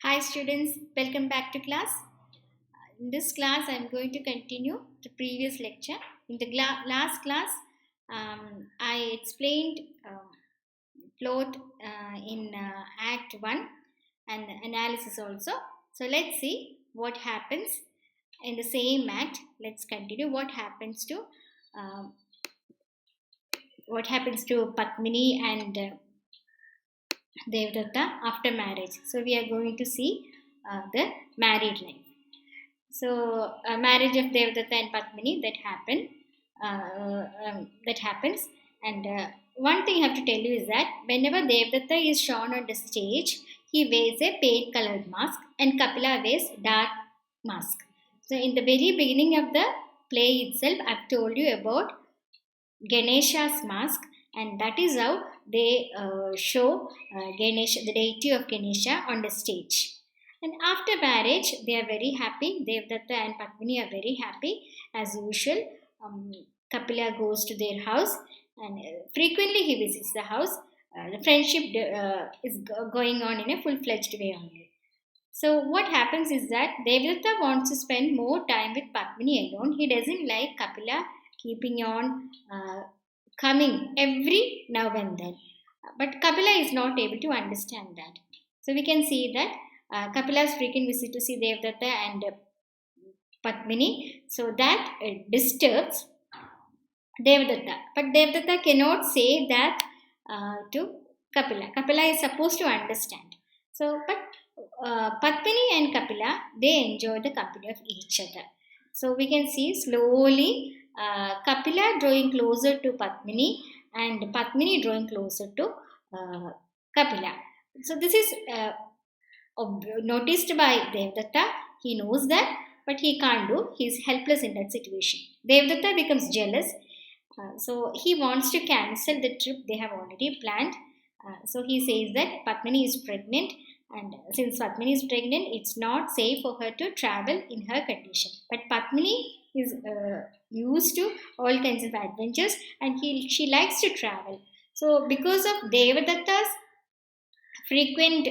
Hi students, welcome back to class. In this class, I am going to continue the previous lecture. In the last class, I explained plot in Act 1 and analysis also. So let's see what happens in the same act. Let's continue um, what happens to Padmini and Devdatta after marriage. So we are going to see the married life. So, marriage of Devdatta and Padmini that happens, and one thing I have to tell you is that whenever Devdatta is shown on the stage, he wears a pale colored mask, and Kapila wears dark mask. So, in the very beginning of the play itself, I've told you about Ganesha's mask, and that is how they show Ganesha, the deity of Ganesha, on the stage. And after marriage, they are very happy. Devdatta and Padmini are very happy as usual. Um, Kapila goes to their house, and frequently he visits the house. The friendship is going on in a full-fledged way only. So what happens is that Devdatta wants to spend more time with Padmini alone. He doesn't like Kapila keeping on coming every now and then. But Kapila is not able to understand that. So we can see that Kapila's frequent visit to see Devdatta and Padmini, so that disturbs Devdatta. But Devdatta cannot say that to Kapila. Kapila is supposed to understand. So, but Padmini and Kapila, they enjoy the company of each other. So we can see slowly Kapila drawing closer to Padmini and Padmini drawing closer to Kapila. So this is noticed by Devdatta. He knows that, but he can't do. He is helpless in that situation. Devdatta becomes jealous, so he wants to cancel the trip they have already planned. So he says that Padmini is pregnant, and since Padmini is pregnant, it's not safe for her to travel in her condition. But Padmini is used to all kinds of adventures, and she likes to travel. So because of Devadatta's frequent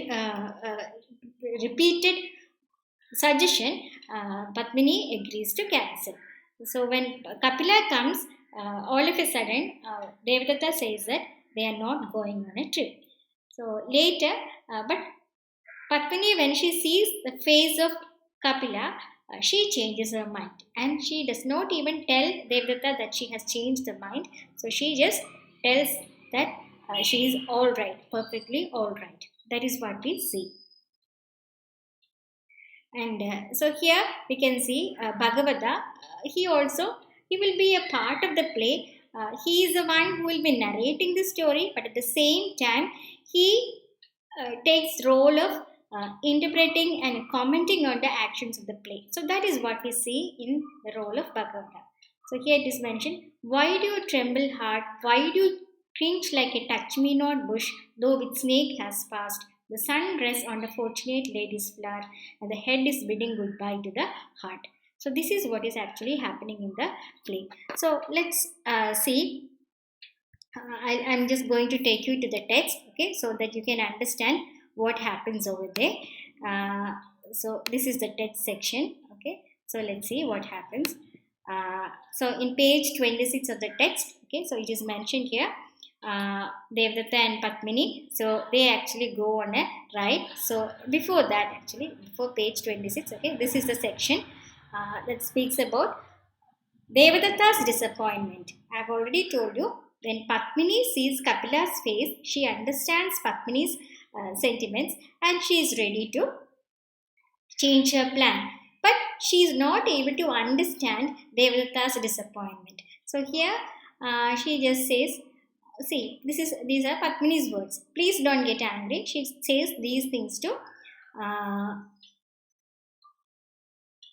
repeated suggestion, Padmini agrees to cancel. So when Kapila comes, all of a sudden, Devadatta says that they are not going on a trip. So later, but Padmini, when she sees the face of Kapila, she changes her mind, and she does not even tell Devadatta that she has changed her mind. So she just tells that she is all right, perfectly all right. That is what we see. And so here we can see Bhagavata. He will be a part of the play. He is the one who will be narrating the story, but at the same time, he takes role of interpreting and commenting on the actions of the play. So that is what we see in the role of Bhagavata. So here it is mentioned, why do you tremble heart? Why do you cringe like a touch me not bush, though with snake has passed? The sun rests on the fortunate lady's flower, and the head is bidding goodbye to the heart. So this is what is actually happening in the play. So let's see. I'm just going to take you to the text, okay, so that you can understand what happens over there. So this is the text section, okay. So let's see what happens. So in page 26 of the text, okay, so it is mentioned here. Devdatta and Padmini, so they actually go on a ride. So before that, actually, before page 26, okay, this is the section that speaks about Devadatta's disappointment. I have already told you, when Padmini sees Kapila's face, she understands Padmini's sentiments, and she is ready to change her plan. But she is not able to understand Devadatta's disappointment. So here she just says, see, these are Padmini's words. Please don't get angry. She says these things to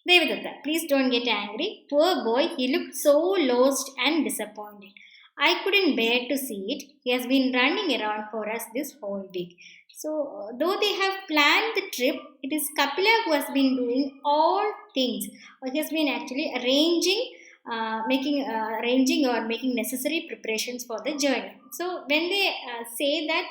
Devadatta. Please don't get angry. Poor boy, he looked so lost and disappointed. I couldn't bear to see it. He has been running around for us this whole week. So, though they have planned the trip, it is Kapila who has been doing all things. He has been actually arranging or making necessary preparations for the journey. So, when they say that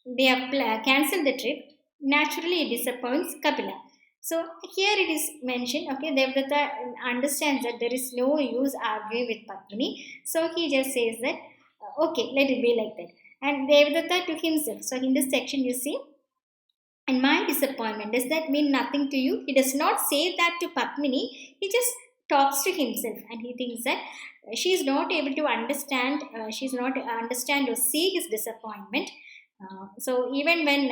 they have cancelled the trip, naturally it disappoints Kapila. So here it is mentioned, okay, Devadatta understands that there is no use arguing with Padmini. So he just says that, okay, let it be like that. And Devadatta to himself. So in this section you see, and my disappointment, does that mean nothing to you? He does not say that to Padmini. He just talks to himself and he thinks that she is not able to understand, she is not understand or see his disappointment. So even when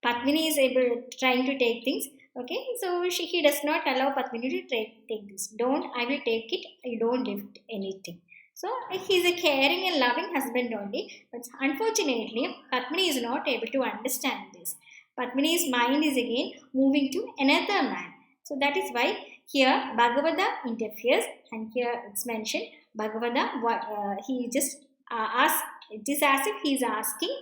Padmini is able trying to take things, okay, so he does not allow Padmini to take this. Don't, I will take it, you don't lift anything. So he is a caring and loving husband only, but unfortunately, Padmini is not able to understand this. Padmini's mind is again moving to another man. So that is why here Bhagavata interferes, and here it's mentioned Bhagavata, he just asks, it is as if he is asking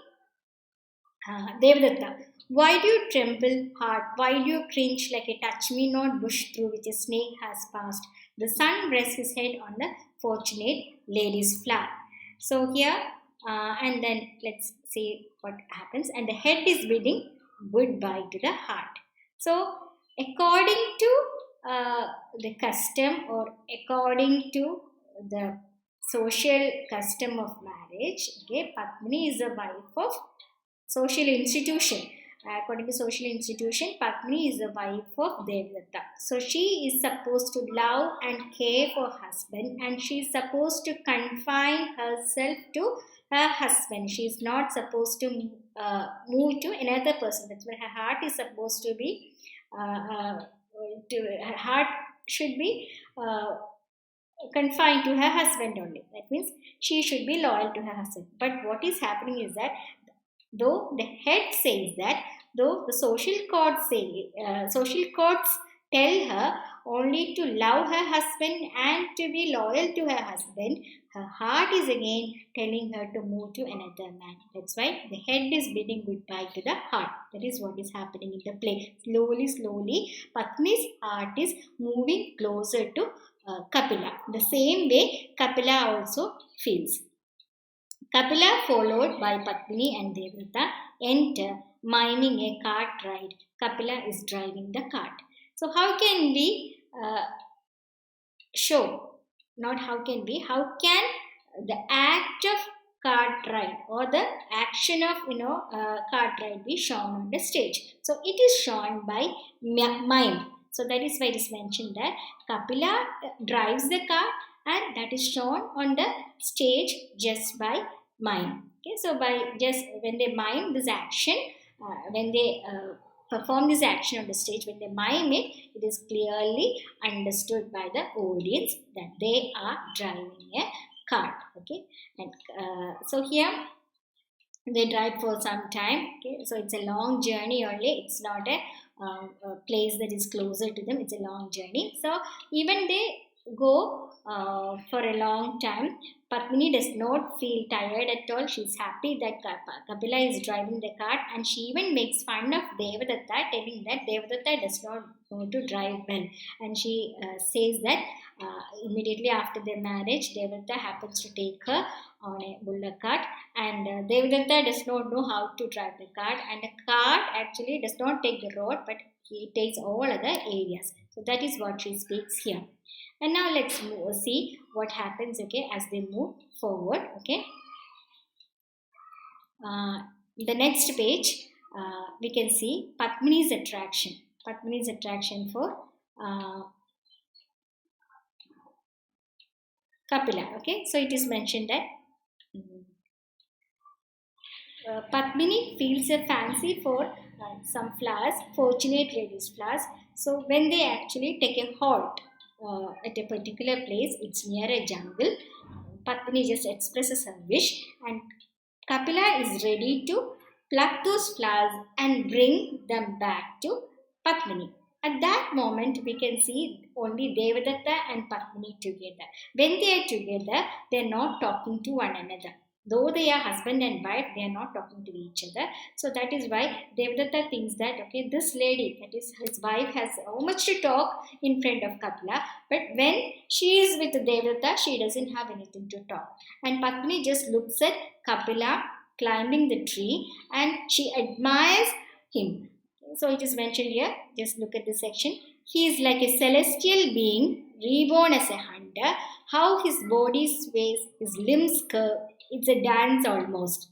Devadatta, why do you tremble heart? Why do you cringe like a touch me not bush through which a snake has passed? The sun rests his head on the fortunate lady's flower. So here, and then let's see what happens. And the head is bidding goodbye to the heart. So according to the custom, or according to the social custom of marriage, okay, Padmini is the wife of social institution. According to social institution, Padmini is the wife of Devadatta. So she is supposed to love and care for husband, and she is supposed to confine herself to her husband. She is not supposed to move to another person. That's why her heart is supposed to be, her heart should be confined to her husband only. That means she should be loyal to her husband. But what is happening is that, though the head says that, though the social codes tell her only to love her husband and to be loyal to her husband, her heart is again telling her to move to another man. That's why the head is bidding goodbye to the heart. That is what is happening in the play. Slowly, Patni's heart is moving closer to Kapila. The same way Kapila also feels. Kapila, followed by Padmini and Devadatta, enter, miming a cart ride. Kapila is driving the cart. So, how can we show? Not how can we, how can the act of cart ride or the action of cart ride be shown on the stage? So, it is shown by mime. So, that is why it is mentioned that Kapila drives the cart, and that is shown on the stage just by mime. Okay, so by just when they mime this action, when they perform this action on the stage, when they mime it, it is clearly understood by the audience that they are driving a cart. Okay, and so here they drive for some time. Okay, so it's a long journey only. It's not a place that is closer to them. It's a long journey. So even they go for a long time, Padmini does not feel tired at all. She's happy that Kapila is driving the cart, and she even makes fun of Devadatta, telling that Devadatta does not know to drive well. And she says that immediately after their marriage, Devadatta happens to take her on a bullock cart, and Devadatta does not know how to drive the cart, and the cart actually does not take the road, but he takes all other areas. So that is what she speaks here. And now let's see what happens, okay, as they move forward, okay. The next page, we can see Padmini's attraction. Padmini's attraction for Kapila, okay. So it is mentioned that Padmini feels a fancy for some flowers, fortunate ladies' flowers. So when they actually take a halt at a particular place, it's near a jungle, Padmini just expresses her wish, and Kapila is ready to pluck those flowers and bring them back to Padmini. At that moment, we can see only Devadatta and Padmini together. When they are together, they are not talking to one another. Though they are husband and wife, they are not talking to each other. So that is why Devadatta thinks that, okay, this lady, that is his wife, has so much to talk in front of Kapila. But when she is with Devadatta, she doesn't have anything to talk. And Padmini just looks at Kapila climbing the tree, and she admires him. So it is mentioned here. Just look at this section. He is like a celestial being, reborn as a hunter. How his body sways, his limbs curve. It's a dance almost.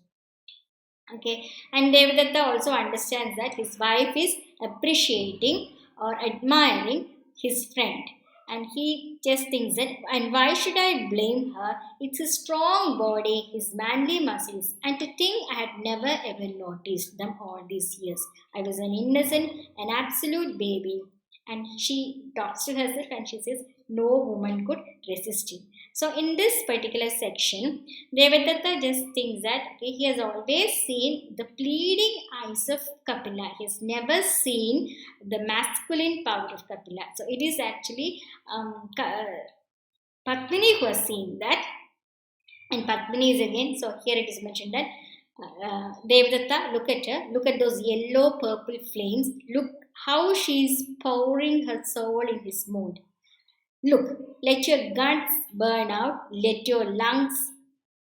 Okay, and Devadatta also understands that his wife is appreciating or admiring his friend, and he just thinks that, and why should I blame her? It's a strong body, his manly muscles, and to think I had never ever noticed them all these years. I was an innocent, an absolute baby. And she talks to herself and she says, no woman could resist him. So, in this particular section, Devadatta just thinks that okay, he has always seen the pleading eyes of Kapila. He has never seen the masculine power of Kapila. So, it is actually Padmini who has seen that. And Padmini is again, so here it is mentioned that Devadatta, look at her, look at those yellow purple flames, look how she is pouring her soul in his mood. Look, let your guts burn out, let your lungs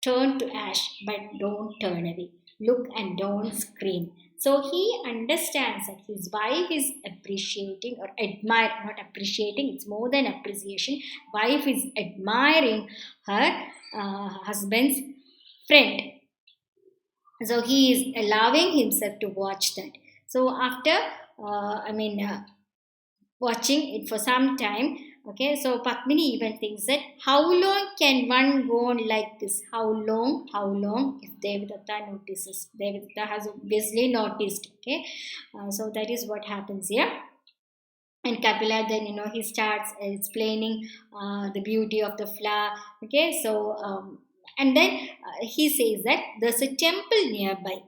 turn to ash, but don't turn away. Look and don't scream. So he understands that his wife is appreciating or admire, not appreciating, it's more than appreciation. Wife is admiring her husband's friend. So he is allowing himself to watch that. So after, watching it for some time, okay, so Padmini even thinks that how long can one go on like this? How long? If Devadatta notices, Devadatta has obviously noticed, okay. So that is what happens here. And Kapila then, he starts explaining the beauty of the flower, okay. So, and then he says that there's a temple nearby.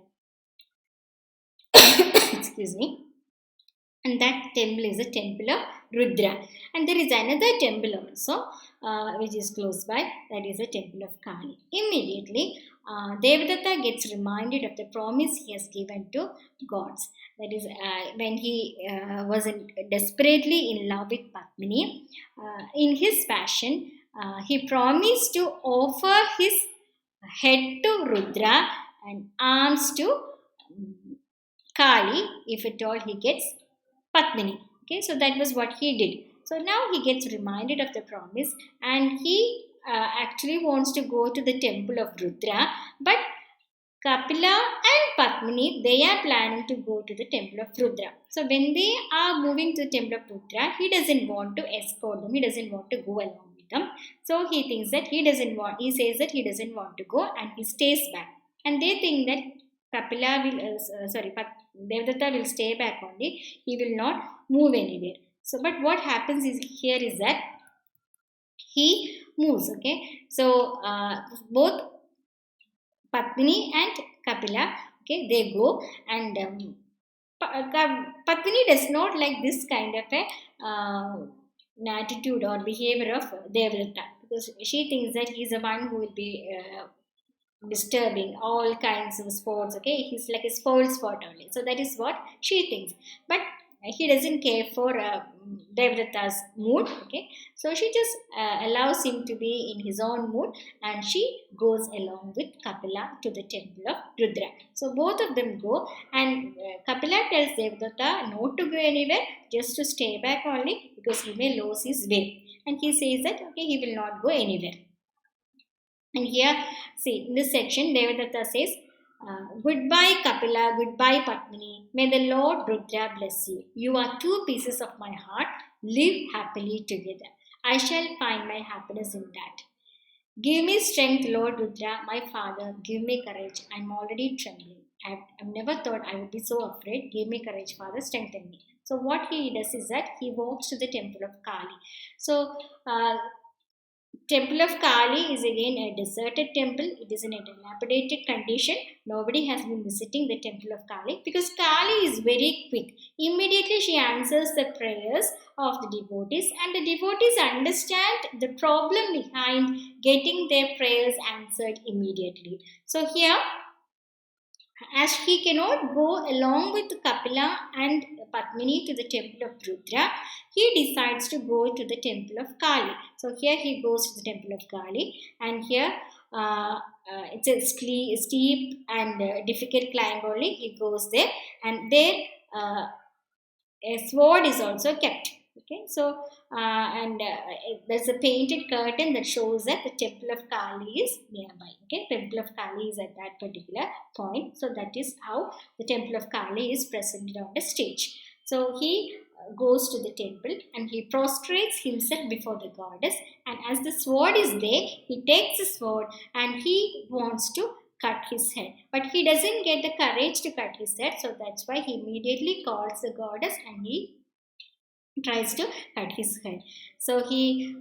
Excuse me. And that temple is a temple of Rudra. And there is another temple also, which is close by, that is a temple of Kali. Immediately, Devadatta gets reminded of the promise he has given to gods. That is, when he was desperately in love with Padmini, in his passion, he promised to offer his head to Rudra and arms to Kali if at all he gets Padmini. Okay, so that was what he did. So now he gets reminded of the promise and he actually wants to go to the temple of Rudra, but Kapila and Padmini, they are planning to go to the temple of Rudra. So when they are moving to the temple of Rudra, he doesn't want to escort them, he doesn't want to go along with them. So he thinks that he says that he doesn't want to go and he stays back. And they think that Kapila will, Devadatta will stay back only, he will not move anywhere. So, but what happens is that he moves, okay. So, both Padmini and Kapila, okay, they go and Padmini does not like this kind of a attitude or behavior of Devadatta because she thinks that he is the one who will be disturbing all kinds of sports. Okay, he's like a spoil sport only. So that is what she thinks. But he doesn't care for Devadatta's mood. Okay, so she just allows him to be in his own mood, and she goes along with Kapila to the temple of Rudra. So both of them go, and Kapila tells Devadatta not to go anywhere, just to stay back only because he may lose his way. And he says that okay, he will not go anywhere. And here, see, in this section, Devadatta says, goodbye Kapila, goodbye Padmini. May the Lord Rudra bless you. You are two pieces of my heart. Live happily together. I shall find my happiness in that. Give me strength, Lord Rudra, my father. Give me courage. I am already trembling. I've never thought I would be so afraid. Give me courage, Father. Strengthen me. So what he does is that he walks to the temple of Kali. So, Temple of Kali is again a deserted temple. It is in a dilapidated condition. Nobody has been visiting the temple of Kali because Kali is very quick. Immediately she answers the prayers of the devotees, and the devotees understand the problem behind getting their prayers answered immediately. So here, as he cannot go along with Kapila and Padmini to the temple of Rudra, he decides to go to the temple of Kali. So here he goes to the temple of Kali, and here it's a steep and difficult climb only. He goes there, and there a sword is also kept. Okay, so and there's a painted curtain that shows that the temple of Kali is nearby. Okay, temple of Kali is at that particular point. So that is how the temple of Kali is presented on the stage. So he goes to the temple and he prostrates himself before the goddess. And as the sword is there, he takes the sword and he wants to cut his head, but he doesn't get the courage to cut his head. So that's why he immediately calls the goddess and he tries to cut his head. So he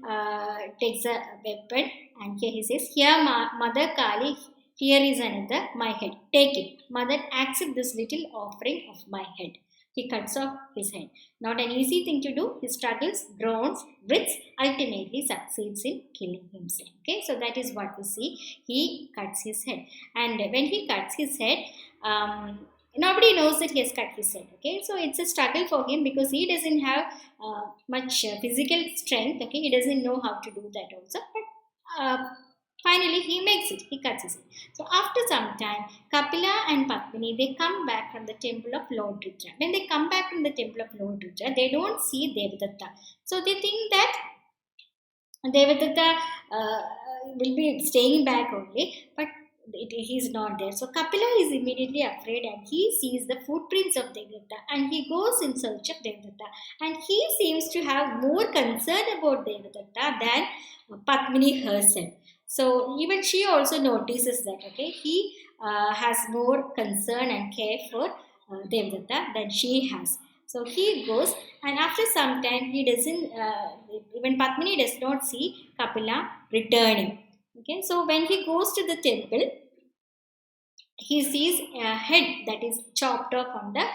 takes a weapon and here he says, "Here, Mother Kali, here is another my head. Take it. Mother, accept this little offering of my head." He cuts off his head. Not an easy thing to do. He struggles, groans, writhes, ultimately succeeds in killing himself. Okay, so that is what we see. He cuts his head. And when he cuts his head, nobody knows that he has cut his head. Okay, so it's a struggle for him because he doesn't have much physical strength. Okay, he doesn't know how to do that also. But finally, he makes it. He cuts his head. So after some time, Kapila and Padmini, they come back from the temple of Lord Rudra. When they come back from the temple of Lord Rudra, they don't see Devadatta. So they think that Devadatta will be staying back only, but he is not there. So Kapila is immediately afraid and he sees the footprints of Devadatta and he goes in search of Devadatta. And he seems to have more concern about Devadatta than Padmini herself. So even she also notices that, okay, he has more concern and care for Devadatta than she has. So he goes, and after some time, he doesn't. Even Padmini does not see Kapila returning. Okay, so when he goes to the temple, he sees a head that is chopped off on the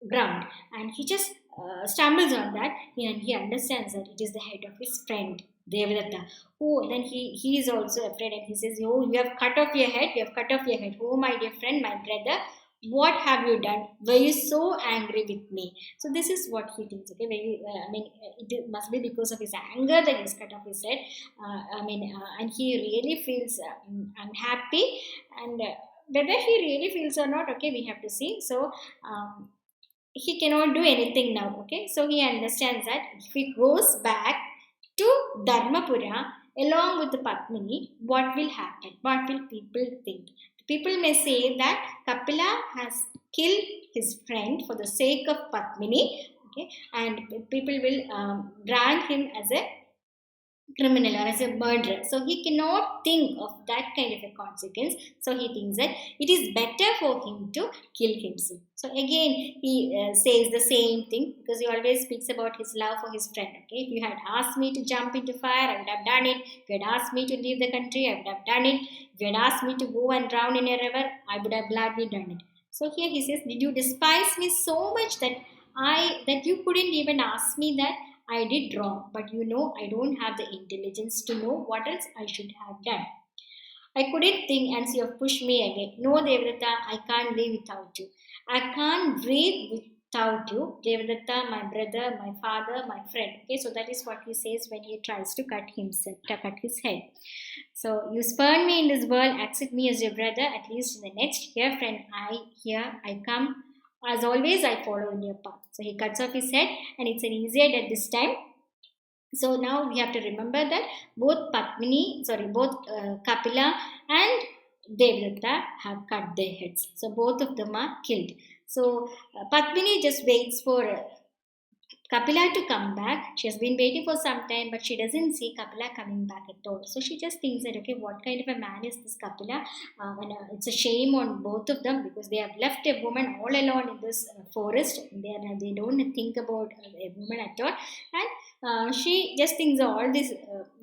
ground, and he just stumbles on that, and he understands that it is the head of his friend Devadatta. Oh, then he is also afraid and he says, "Oh, you have cut off your head, you have cut off your head. Oh, my dear friend, my brother, what have you done? Were you so angry with me?" So this is what he thinks. Okay, it must be because of his anger that he's cut off his head. And he really feels unhappy, and whether he really feels or not, okay, we have to see. So he cannot do anything now. Okay, so he understands that if he goes back to Dharmapura along with the Padmini, what will happen? What will people think? People may say that Kapila has killed his friend for the sake of Padmini, okay, and people will brand him as a criminal or as a murderer. So he cannot think of that kind of a consequence. So he thinks that it is better for him to kill himself. So again, he says the same thing because he always speaks about his love for his friend. Okay, if you had asked me to jump into fire, I would have done it. If you had asked me to leave the country, I would have done it. If you had asked me to go and drown in a river, I would have gladly done it. So here he says, "Did you despise me so much that you couldn't even ask me that I did wrong, but I don't have the intelligence to know what else I should have done. I couldn't think and so you have pushed me again. No, Devadatta, I can't live without you. I can't breathe without you. Devadatta, my brother, my father, my friend." Okay, so that is what he says when he tries to cut his head. So, "You spurn me in this world, accept me as your brother, at least in the next. Here, friend, I come. As always, I follow in your path." So he cuts off his head, and it's an easier death this time. So now we have to remember that both Kapila and Devadatta have cut their heads. So both of them are killed. So Padmini just waits for Kapila to come back. She has been waiting for some time, but she doesn't see Kapila coming back at all. So she just thinks that, okay, what kind of a man is this Kapila? It's a shame on both of them because they have left a woman all alone in this forest. They don't think about a woman at all. And she just thinks all this.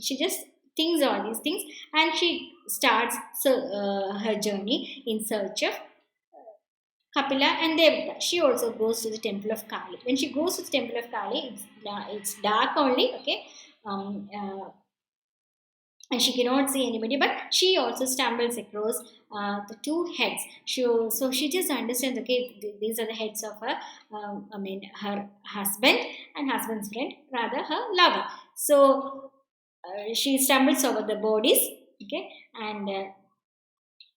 She just thinks all these things, and she starts her journey in search of Kapila and Devadatta. She also goes to the temple of Kali. When she goes to the temple of Kali, it's dark only, okay, and she cannot see anybody. But she also stumbles across the two heads. So she just understands, okay, these are the heads of her husband and husband's friend, rather her lover. So she stumbles over the bodies, okay, and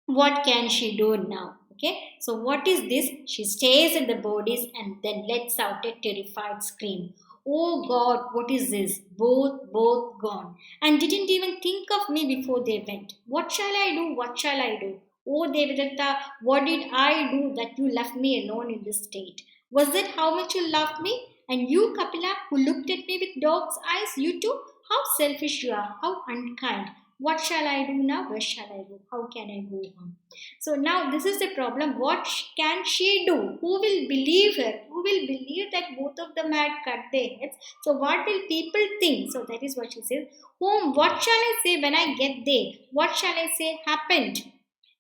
what can she do now? Okay, so what is this? She stares at the bodies and then lets out a terrified scream. Oh God, what is this? Both gone. And didn't even think of me before they went. What shall I do? What shall I do? Oh Devadatta, what did I do that you left me alone in this state? Was that how much you loved me? And you, Kapila, who looked at me with dog's eyes, you too? How selfish you are, how unkind. What shall I do now? Where shall I go? How can I go home? So now this is the problem. What can she do? Who will believe her? Who will believe that both of them had cut their heads? So what will people think? So that is what she says. Whom? What shall I say when I get there? What shall I say happened?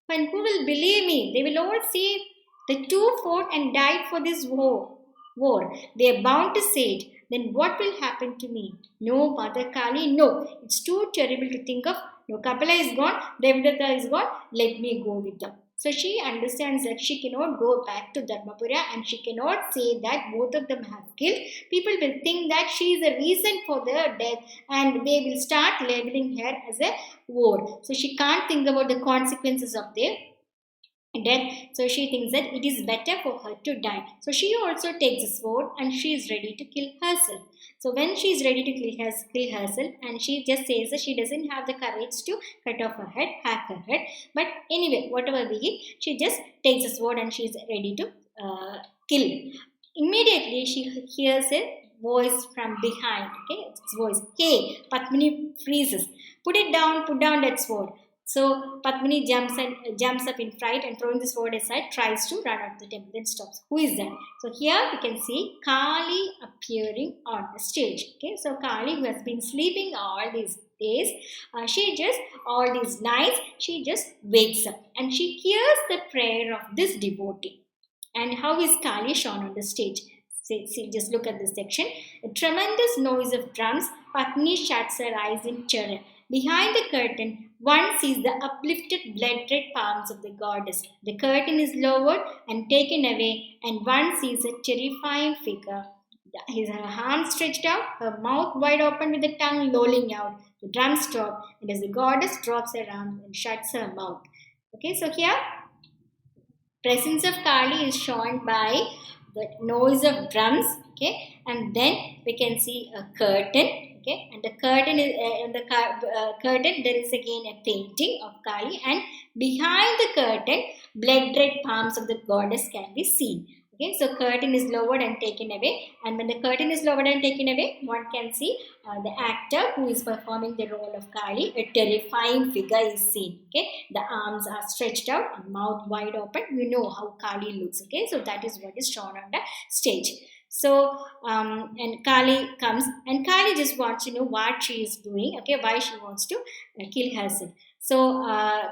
And who will believe me? They will all say the two fought and died for this war. They are bound to say it. Then what will happen to me? No, Mother Kali, no. It's too terrible to think of. No, Kapila is gone, Devadatta is gone, let me go with them. So she understands that she cannot go back to Dharmapura and she cannot say that both of them have killed. People will think that she is the reason for their death and they will start labeling her as a war. So she can't think about the consequences of their death. So she thinks that it is better for her to die. So she also takes a sword and she is ready to kill herself. So when she is ready to kill herself, and she just says that she doesn't have the courage to cut off her head, hack her head. But anyway, whatever be it, she just takes a sword and she is ready to kill. Immediately she hears a voice from behind. Okay, it's voice. Hey, Padmini freezes. Put down that sword. So Padmini jumps up in fright and throwing the sword aside, tries to run out of the temple, then stops. Who is that? So here we can see Kali appearing on the stage. Okay, so Kali, who has been sleeping all these days, all these nights, she just wakes up and she hears the prayer of this devotee. And how is Kali shown on the stage? See, just look at this section. A tremendous noise of drums. Patni shuts her eyes in terror. Behind the curtain, one sees the uplifted blood-red palms of the goddess. The curtain is lowered and taken away, and one sees a terrifying figure. Her arms stretched out, her mouth wide open with the tongue lolling out. The drums stop, and as the goddess drops her arms and shuts her mouth. Okay, so here, presence of Kali is shown by the noise of drums. Okay, and then we can see a curtain. Okay, and the curtain is curtain. There is again a painting of Kali, and behind the curtain, blood-red palms of the goddess can be seen. Okay, so curtain is lowered and taken away, and when the curtain is lowered and taken away, one can see the actor who is performing the role of Kali. A terrifying figure is seen. Okay, the arms are stretched out and mouth wide open. You know how Kali looks. Okay, so that is what is shown on the stage. So and Kali comes, and Kali just wants to know what she is doing. Okay, why she wants to kill herself. So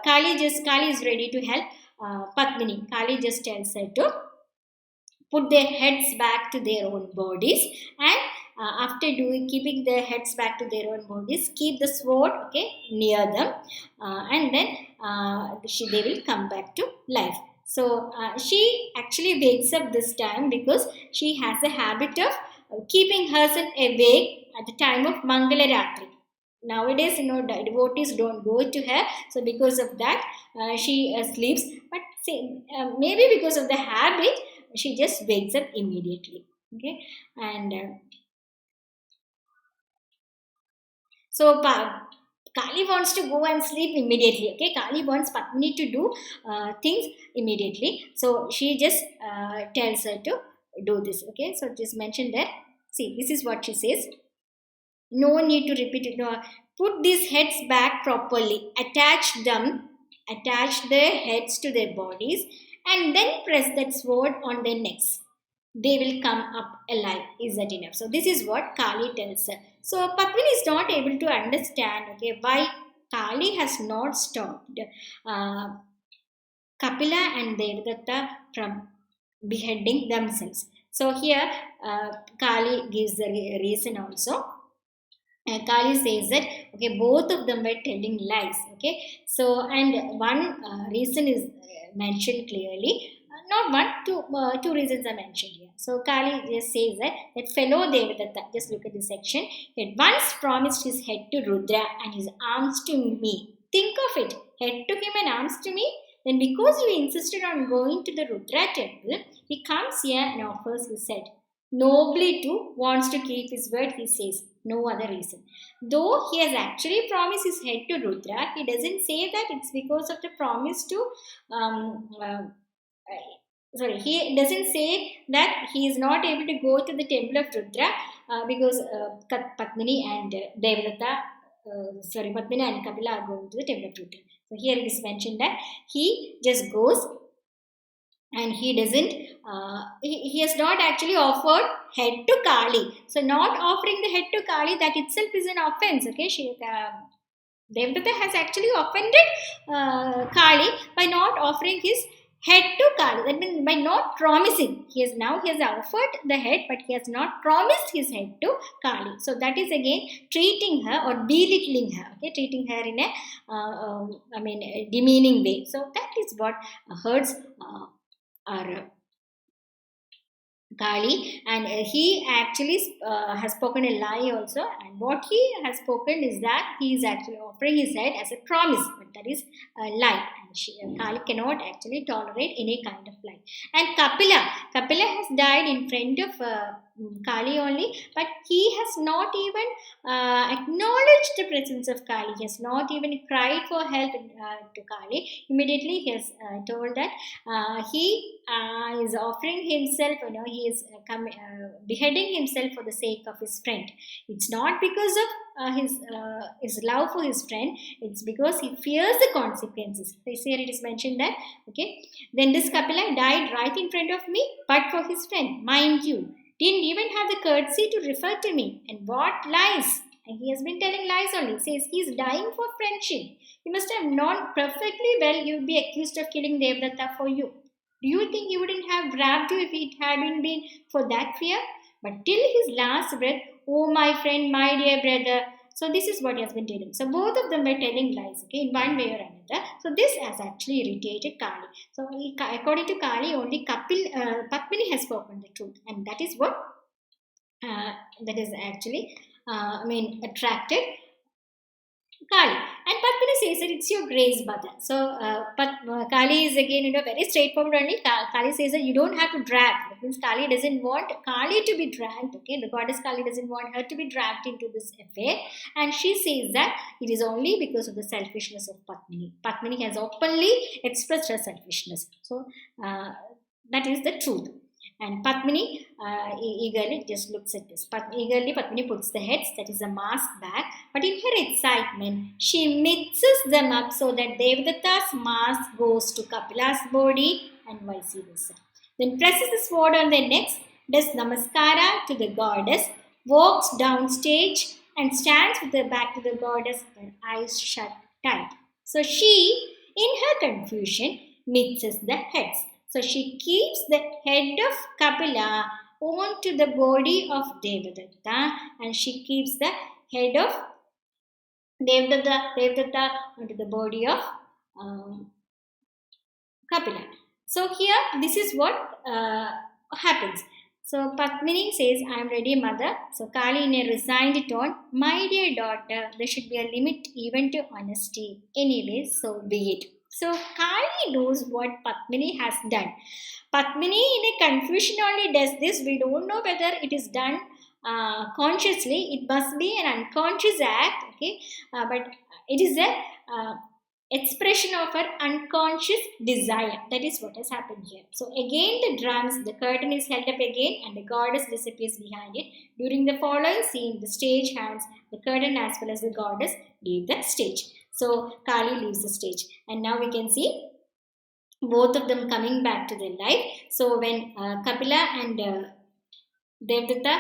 Kali is ready to help Padmini. Kali just tells her to put their heads back to their own bodies, and after keeping their heads back to their own bodies, keep the sword near them, and then they will come back to life. So she actually wakes up this time because she has a habit of keeping herself awake at the time of Mangala Ratri. Nowadays, devotees don't go to her, so because of that, she sleeps. But maybe because of the habit, she just wakes up immediately. Okay, and so Kali wants to go and sleep immediately. Okay, Kali wants Padmini to do things immediately. So she just tells her to do this. Okay, so just mention that. See, this is what she says. No need to repeat it. No. Put these heads back properly. Attach their heads to their bodies, and then press that sword on their necks. They will come up alive. Is that enough? So this is what Kali tells her. So Padmini is not able to understand why Kali has not stopped Kapila and Devadatta from beheading themselves. So here Kali gives the reason also. Kali says that both of them were telling lies. So and one reason is mentioned clearly. Not one, two reasons are mentioned here. So Kali just says that fellow Devadatta, just look at this section, he had once promised his head to Rudra and his arms to me. Think of it, head to him and arms to me. Then because you insisted on going to the Rudra temple, he comes here and offers his head. Nobly too wants to keep his word, he says. No other reason. Though he has actually promised his head to Rudra, he doesn't say that it's because of the promise to he doesn't say that he is not able to go to the temple of Rudra because Padmini and Devadatta, Padmini and Kapila are going to the temple of Rudra. So here it is mentioned that he just goes and he doesn't, he has not actually offered head to Kali. So not offering the head to Kali, that itself is an offense. Okay, Devadatta has actually offended Kali by not offering his head to Kali. That means by not promising. He has offered the head, but he has not promised his head to Kali. So that is again treating her or belittling her. Okay, treating her in a demeaning way. So that is what hurts our Kali, and he actually has spoken a lie also, and what he has spoken is that he is actually offering his head as a promise, but that is a lie, and Kali cannot actually tolerate any kind of lie. And Kapila has died in front of Kali only, but he has not even acknowledged the presence of Kali. He has not even cried for help to Kali. Immediately he has told that he is offering himself, he is beheading himself for the sake of his friend. It's not because of his love for his friend, it's because he fears the consequences. So here it is mentioned that, okay, then this Kapila died right in front of me, but for his friend, mind you, didn't even have the courtesy to refer to me. And what lies! And he has been telling lies only. Says he's dying for friendship. He must have known perfectly well you would be accused of killing Devadatta for you. Do you think he wouldn't have grabbed you if it hadn't been for that fear? But till his last breath, oh my friend, my dear brother. So this is what he has been telling. So both of them were telling lies, okay, in one way or another. So this has actually irritated Kali. So according to Kali, only Padmini has spoken the truth, and that is what that is actually attracted Kali. And Padmini says that it's your grace, Bada. So Kali is again very straightforward only. Kali says that you don't have to drag. That means Kali doesn't want Kali to be dragged. Okay, the goddess Kali doesn't want her to be dragged into this affair, and she says that it is only because of the selfishness of Padmini. Padmini has openly expressed her selfishness. So that is the truth. And Padmini eagerly just looks at this. Eagerly Padmini puts the heads, that is a mask, back. But in her excitement, she mixes them up so that Devadatta's mask goes to Kapila's body and vice versa. Then presses the sword on their necks, does namaskara to the goddess, walks downstage and stands with her back to the goddess, her eyes shut tight. So she, in her confusion, mixes the heads. So she keeps the head of Kapila onto the body of Devadatta, and she keeps the head of Devadatta onto the body of Kapila. So here, this is what happens. So Padmini says, I am ready, mother. So Kali in a resigned tone, my dear daughter, there should be a limit even to honesty. Anyway, so be it. So Kali knows what Padmini has done. Padmini in a confusion only does this. We don't know whether it is done consciously. It must be an unconscious act, okay? But it is a expression of her unconscious desire. That is what has happened here. So again the drums, the curtain is held up again and the goddess disappears behind it. During the following scene, the stage hands, the curtain as well as the goddess leave the stage. So Kali leaves the stage, and now we can see both of them coming back to their life. So when Kapila and Devadatta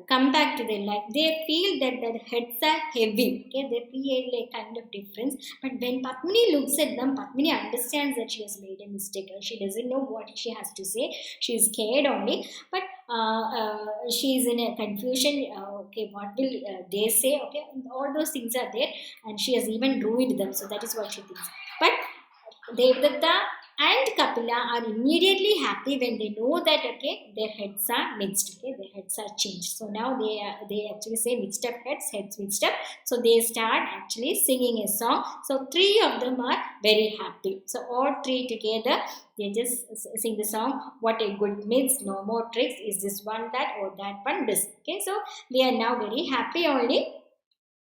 come back to their life, they feel that their heads are heavy. Okay, they feel a kind of difference. But when Padmini looks at them, Padmini understands that she has made a mistake. She doesn't know what she has to say. She is scared only. But she is in a confusion. Okay, what will they say? Okay, all those things are there, and she has even ruined them. So that is what she thinks. But Devadatta and Kapila are immediately happy when they know that, okay, their heads are mixed. Okay, their heads are changed. So now they actually say mixed up heads mixed up. So they start actually singing a song. So three of them are very happy. So all three together, they just sing the song, what a good myths, no more tricks, is this one that or that one this. Okay, so they are now very happy only,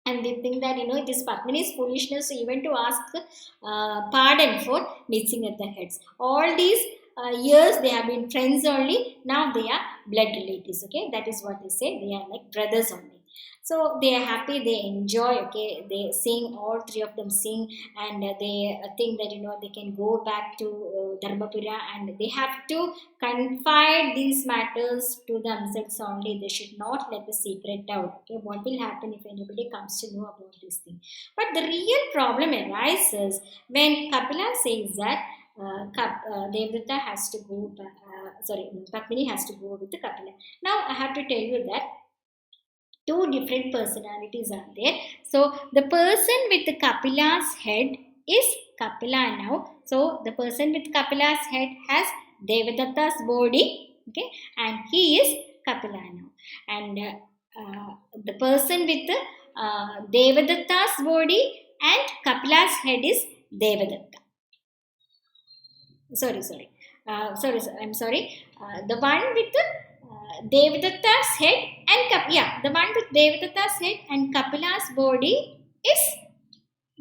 and they think that it is Padmini's foolishness even to ask pardon for mixing at the heads. All these years they have been friends only. Now they are blood relatives. Okay, that is what they say. They are like brothers only. So they are happy. They enjoy. Okay, they sing. All three of them sing, and they think that they can go back to Dharmapura, and they have to confide these matters to themselves only. They should not let the secret out. Okay, what will happen if anybody comes to know about this thing? But the real problem arises when Kapila says that Devdutta has to go. Padmini has to go with the Kapila. Now I have to tell you that two different personalities are there. So the person with the Kapila's head is Kapila now. So the person with Kapila's head has Devadatta's body, okay, and he is Kapila now. And the person with the Devadatta's body and Kapila's head is Devadatta. Sorry. I'm sorry. The one with the Devadatta's head and the one with Devadatta's head and Kapila's body is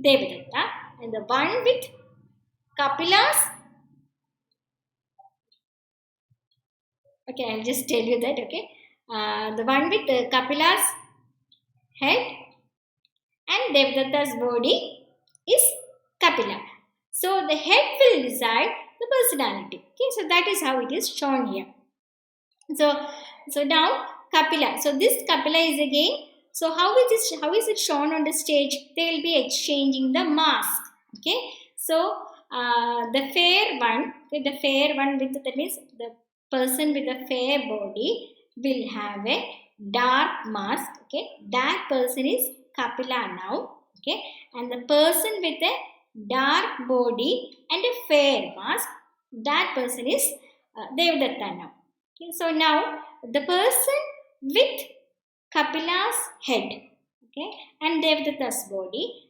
Devadatta, and the one with Kapila's, okay, I'll just tell you that. Okay, the one with Kapila's head and Devadatta's body is Kapila. So the head will decide the personality. Okay, so that is how it is shown here. So now Kapila. So this Kapila is again. So how is it shown on the stage? They will be exchanging the mask. Okay. So the fair one with that means the person with the fair body will have a dark mask. Okay. That person is Kapila now. Okay. And the person with a dark body and a fair mask, that person is Devadatta now. Okay, so now the person with Kapila's head, okay, and Devadatta's body,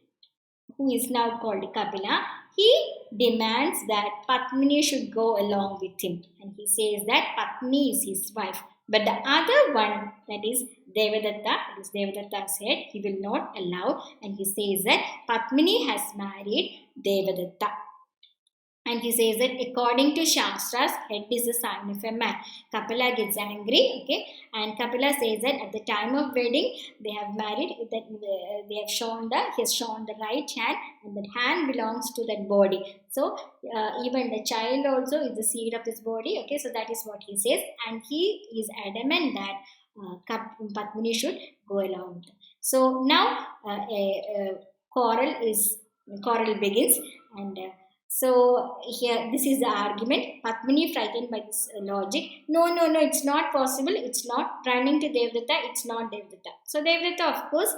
who is now called Kapila, he demands that Padmini should go along with him, and he says that Padmini is his wife. But the other one, that is Devadatta, that is Devadatta's head, he will not allow, and he says that Padmini has married Devadatta. And he says that according to Shastras, head is a sign of a man. Kapila gets angry, okay, and Kapila says that at the time of wedding, they have married, that he has shown the right hand, and that hand belongs to that body. So even the child also is the seed of this body, okay, so that is what he says, and he is adamant that Padmini should go along with him. So now a quarrel begins, and so here, this is the argument. Padmini, frightened by this logic, no, it's not possible. It's not running to Devadatta. It's not Devadatta. So Devadatta, of course,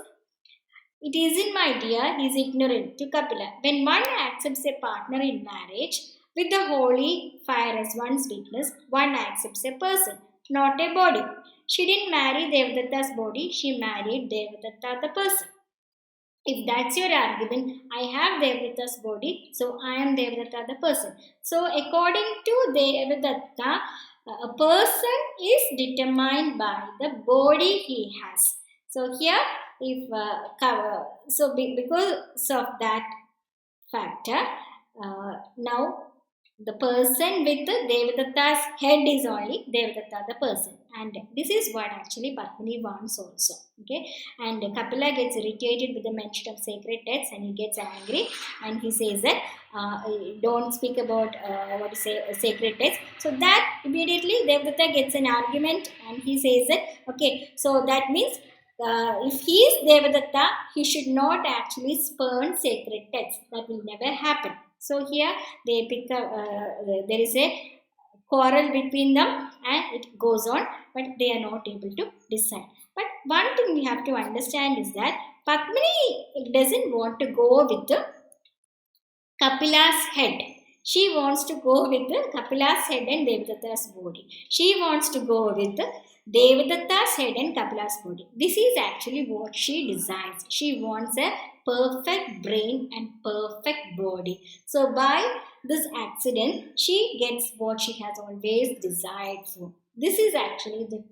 it isn't my dear. He's ignorant to Kapila. When one accepts a partner in marriage with the holy fire as one's witness, one accepts a person, not a body. She didn't marry Devadatta's body. She married Devadatta the person. If that's your argument, I have Devadatta's body, so I am Devadatta the person. So according to Devadatta, a person is determined by the body he has. So here, if because of that factor, now the person with the Devadatta's head is only Devadatta the person, and this is what actually Padmini wants also. Okay, and Kapila gets irritated with the mention of sacred texts, and he gets angry, and he says that don't speak about sacred texts. So that immediately Devadatta gets an argument, and he says that okay, so that means if he is Devadatta, he should not actually spurn sacred texts. That will never happen. So here they pick up, there is a quarrel between them, and it goes on, but they are not able to decide. But one thing we have to understand is that Padmini doesn't want to go with the Kapila's head. She wants to go with the Kapila's head and Devadatta's body. She wants to go with the Devadatta's head and Kapila's body. This is actually what she desires. She wants a perfect brain and perfect body. So by this accident, she gets what she has always desired for. This is actually the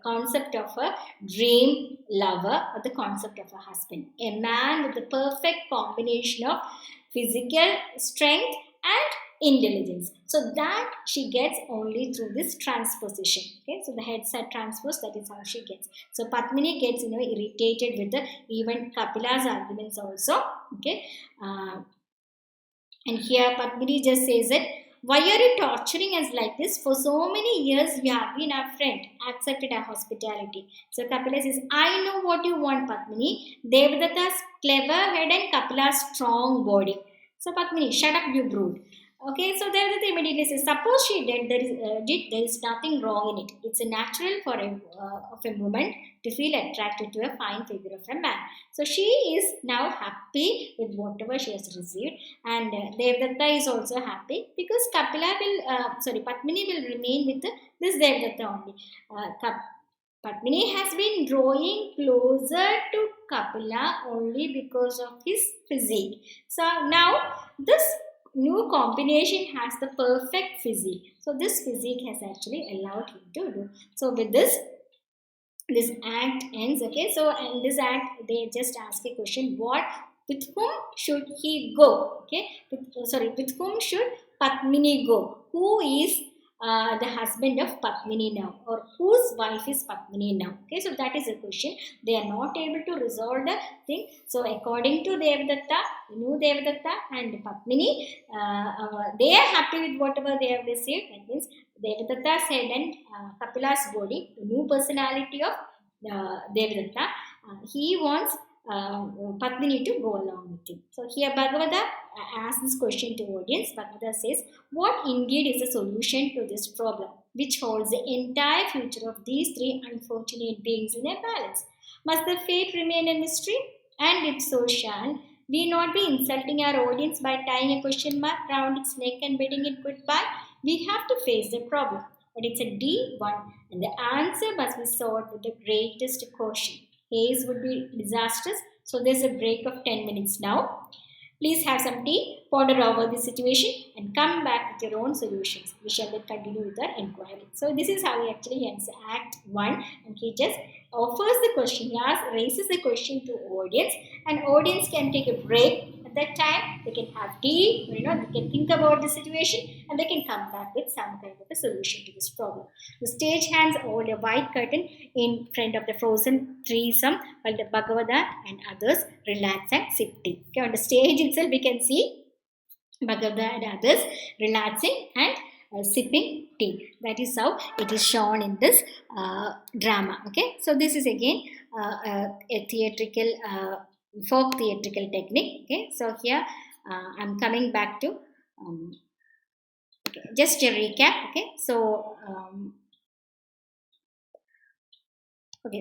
concept of a dream lover, or the concept of a husband. A man with the perfect combination of physical strength and intelligence. So that she gets only through this transposition. Okay, so the heads are transposed. That is how she gets. So Padmini gets irritated with the even Kapila's arguments also. Okay, and here Padmini just says that, why are you torturing us like this? For so many years we have been our friend, accepted our hospitality. So Kapila says, I know what you want, Padmini. Devadatta's clever head and Kapila's strong body. So Padmini, shut up, you brood. Okay, so Devadatta immediately says, suppose she did, there is nothing wrong in it. It's a natural for of a woman to feel attracted to a fine figure of a man. So she is now happy with whatever she has received, and Devadatta is also happy because Padmini will remain with this Devadatta only. Padmini has been drawing closer to Kapila only because of his physique. So now this new combination has the perfect physique. So this physique has actually allowed him to do. So with this act ends. Okay, so in this act they just ask a question: with whom should he go? Okay, with whom should Padmini go? Who is the husband of Padmini now, or whose wife is Padmini now? Okay, so that is a question. They are not able to resolve the thing. So according to Devadatta, new Devadatta and Padmini, they are happy with whatever they have received. That means Devadatta's head and Kapila's body, the new personality of Devadatta, he wants Padmini to go along with him. So here Bhagavata asks this question to audience. Bhagavata says, what indeed is the solution to this problem, which holds the entire future of these three unfortunate beings in a balance? Must the fate remain a mystery? And if so shall, we not be insulting our audience by tying a question mark round its neck and bidding it goodbye? We have to face the problem, but it's a deep one, and the answer must be sought with the greatest caution. Haze would be disastrous, so there's a break of 10 minutes now. Please have some tea, ponder over the situation, and come back with your own solutions. We shall then continue with our inquiry. So this is how he actually ends Act 1, and he just offers the question. He raises the question to audience, and audience can take a break. At that time, they can have tea, they can think about the situation, and they can come back with some kind of a solution to this problem. The stage hands hold a white curtain in front of the frozen threesome, while the Bhagavata and others relax and sip tea. Okay, on the stage itself, we can see Bhagavata and others relaxing and sipping tea. That is how it is shown in this drama. Okay, so this is again a theatrical, folk theatrical technique. Okay, so here I'm coming back to just a recap. Okay, so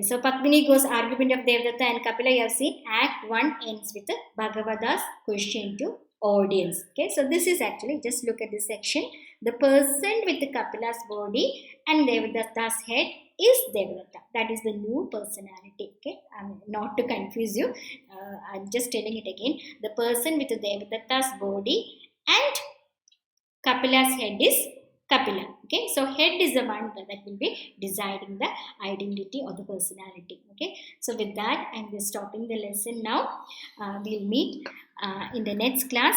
so Padmini goes argument of Devadatta and Kapila. You have seen Act 1 ends with Bhagavata's question to audience. Okay, so this is actually, just look at this section. The person with the Kapila's body and Devadatta's head is Devadatta. That is the new personality. Okay, not to confuse you, I'm just telling it again. The person with the Devadatta's body and Kapila's head is Kapila. Okay, so head is the one that will be deciding the identity or the personality. Okay, so with that, I'm just stopping the lesson now. We'll meet in the next class.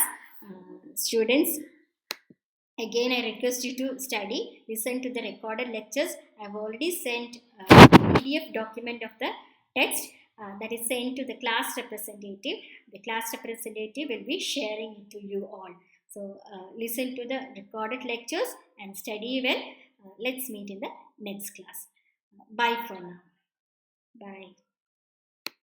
Students, again, I request you to study, listen to the recorded lectures. I've already sent a PDF document of the text that is sent to the class representative. The class representative will be sharing it to you all. So listen to the recorded lectures and study well. Let's meet in the next class. Bye for now. Bye.